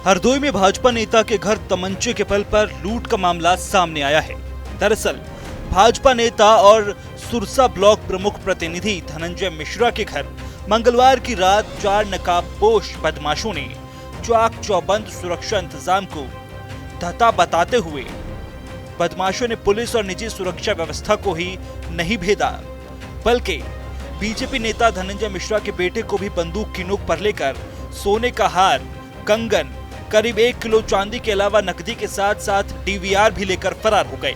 हरदोई में भाजपा नेता के घर तमंचे के बल पर लूट का मामला सामने आया है। दरअसल भाजपा नेता और सुरसा ब्लॉक प्रमुख प्रतिनिधि धनंजय मिश्रा के घर मंगलवार की रात 4 नकाबपोश बदमाशों ने चाक चौबंद सुरक्षा इंतजाम को धता बताते हुए बदमाशों ने पुलिस और निजी सुरक्षा व्यवस्था को ही नहीं भेदा, बल्कि बीजेपी नेता धनंजय मिश्रा के बेटे को भी बंदूक की नोक पर लेकर सोने का हार, कंगन, करीब 1 किलो चांदी के अलावा नकदी के साथ साथ डीवीआर भी लेकर फरार हो गए।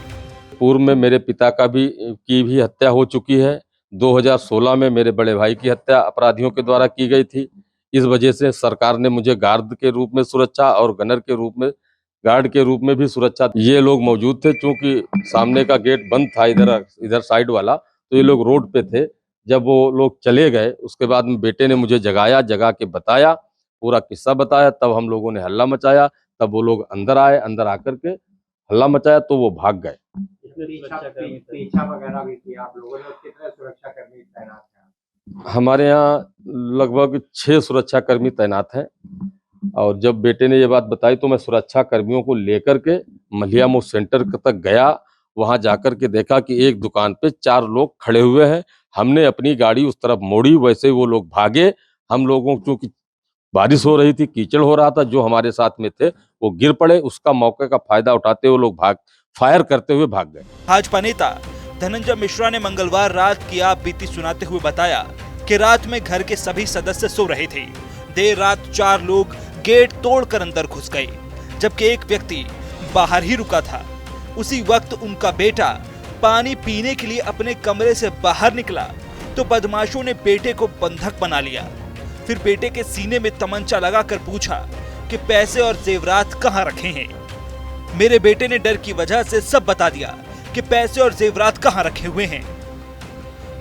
पूर्व में मेरे पिता की भी हत्या हो चुकी है। 2016 में मेरे बड़े भाई की हत्या अपराधियों के द्वारा की गई थी। इस वजह से सरकार ने मुझे गार्ड के रूप में सुरक्षा और गनर के रूप में गार्ड के रूप में भी सुरक्षा। ये लोग मौजूद थे, चूंकि सामने का गेट बंद था इधर साइड वाला, तो ये लोग रोड पे थे। जब वो लोग चले गए उसके बाद में बेटे ने मुझे जगा के बताया, पूरा किस्सा बताया। तब हम लोगों ने हल्ला मचाया, तब वो लोग अंदर आए, अंदर आकर के हल्ला मचाया तो वो भाग गए। पीछा वगैरह भी किया आप लोगों ने? कितने सुरक्षा कर्मी तैनात हैं? हमारे यहाँ लगभग 6 सुरक्षा कर्मी तैनात हैं। और जब बेटे ने ये बात बताई तो मैं सुरक्षा कर्मियों को लेकर के मलियामऊ सेंटर तक गया। वहां जाकर के देखा कि एक दुकान पे 4 लोग खड़े हुए हैं। हमने अपनी गाड़ी उस तरफ मोड़ी, वैसे वो लोग भागे। हम लोगों क्योंकि बारिश हो रही थी, कीचड़ हो रहा था, जो हमारे साथ में थे वो गिर पड़े। उसका मौके का फायदा उठाते हुए लोग फायर करते हुए भाग गए। भाजपा नेता धनंजय मिश्रा ने मंगलवार रात की आप बीती सुनाते हुए बताया कि रात में घर के सभी सदस्य सो रहे थे। देर रात 4 लोग गेट तोड़कर अंदर घुस गए, जबकि एक व्यक्ति बाहर ही रुका था। उसी वक्त उनका बेटा पानी पीने के लिए अपने कमरे से बाहर निकला तो बदमाशों ने बेटे को बंधक बना लिया। फिर बेटे के सीने में तमंचा लगाकर पूछा कि पैसे और जेवरात कहाँ रखे हैं। मेरे बेटे ने डर की वजह से सब बता दिया कि पैसे और जेवरात कहाँ रखे हुए हैं।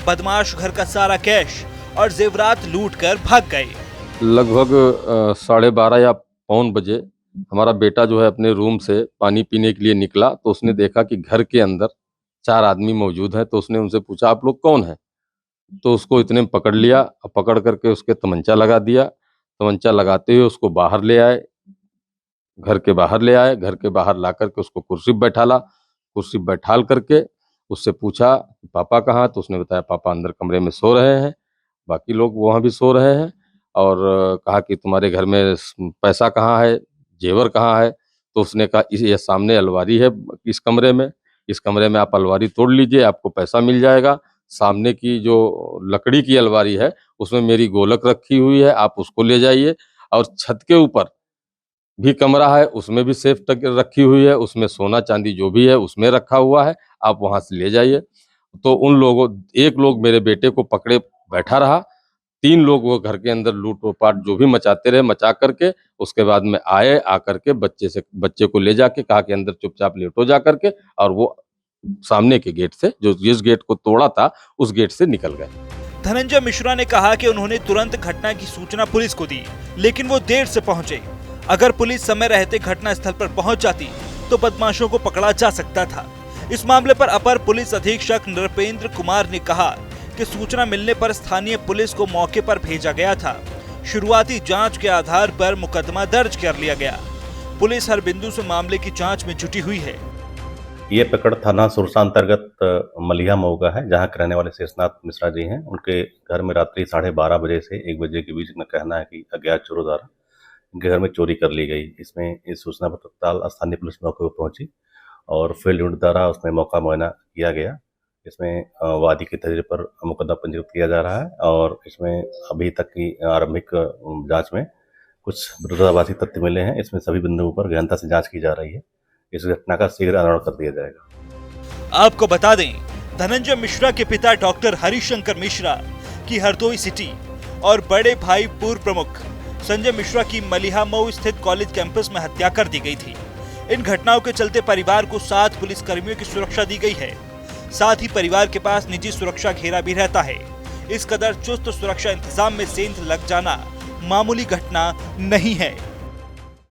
बदमाश घर का सारा कैश और जेवरात लूटकर भाग गए। लगभग 12:30 या पौन बजे हमारा बेटा जो है अपने रूम से पानी पीने के लिए निकला तो उसने देखा कि घर के अंदर 4 आदमी मौजूद हैं। तो उसने उनसे पूछा, आप लोग कौन हैं? तो उसको इतने में पकड़ लिया, पकड़ करके उसके तमंचा लगा दिया। तमंचा लगाते हुए उसको बाहर ले आए, घर के बाहर ले आए। घर के बाहर ला करके उसको कुर्सी पर बैठाला। कुर्सी पर बैठाल करके उससे पूछा पापा कहाँ? तो उसने बताया पापा अंदर कमरे में सो रहे हैं, बाकी लोग वहाँ भी सो रहे हैं। और कहा कि तुम्हारे घर में पैसा कहाँ है, जेवर कहाँ है? तो उसने कहा ये सामने अलमारी है इस कमरे में आप अलमारी तोड़ लीजिए, आपको पैसा मिल जाएगा। सामने की जो लकड़ी की अलमारी है उसमें मेरी गोलक रखी हुई है, आप उसको ले जाइए। और छत के ऊपर भी कमरा है, उसमें भी सेफ रखी हुई है, उसमें सोना चांदी जो भी है उसमें रखा हुआ है, आप वहां से ले जाइए। तो एक लोग मेरे बेटे को पकड़े बैठा रहा। 3 लोग वो घर के अंदर लूट-पाट जो भी मचाते रहे, मचा करके उसके बाद में आकर के बच्चे को ले जाके कहा कि अंदर चुपचाप लेटो जा करके, और वो सामने के गेट से, जो जिस गेट को तोड़ा था उस गेट से निकल गए। धनंजय मिश्रा ने कहा कि उन्होंने तुरंत घटना की सूचना पुलिस को दी, लेकिन वो देर से पहुंचे। अगर पुलिस समय रहते घटना स्थल पर पहुंच जाती तो बदमाशों को पकड़ा जा सकता था। इस मामले पर अपर पुलिस अधीक्षक नृपेंद्र कुमार ने कहा कि सूचना मिलने पर स्थानीय पुलिस को मौके पर भेजा गया था। शुरुआती जांच के आधार पर मुकदमा दर्ज कर लिया गया। पुलिस हर बिंदु से मामले की जांच में जुटी हुई है। ये पकड़ थाना सुरसा अंतर्गत मलियामऊ का है, जहाँ के रहने वाले शेषनाथ मिश्रा जी हैं। उनके घर में रात्रि 12:30 बजे से 1 बजे के बीच में कहना है कि अज्ञात चोरों द्वारा उनके घर में चोरी कर ली गई। इसमें इस सूचना पर तत्काल स्थानीय पुलिस मौके पर पहुंची और फील्ड यूनिट द्वारा उसमें मौका मुआयना किया गया। इसमें वादी के तर्ज पर मुकदमा पंजीकृत किया जा रहा है और इसमें अभी तक की आरंभिक जांच में कुछ विरोधाभासी तथ्य मिले हैं। इसमें सभी बिंदुओं पर गहनता से जांच की जा रही है। इस घटना का शीघ्र अनावरण कर दिया जाएगा। आपको बता दें, धनंजय मिश्रा के पिता डॉक्टर हरिशंकर मिश्रा की हरदोई सिटी और बड़े भाई पूर्व प्रमुख संजय मिश्रा की मलियामऊ स्थित कॉलेज कैंपस में हत्या कर दी गई थी। इन घटनाओं के चलते परिवार को 7 पुलिस कर्मियों की सुरक्षा दी गई है। साथ ही परिवार के पास निजी सुरक्षा घेरा भी रहता है। इस कदर चुस्त सुरक्षा इंतजाम में सेंध लग जाना मामूली घटना नहीं है।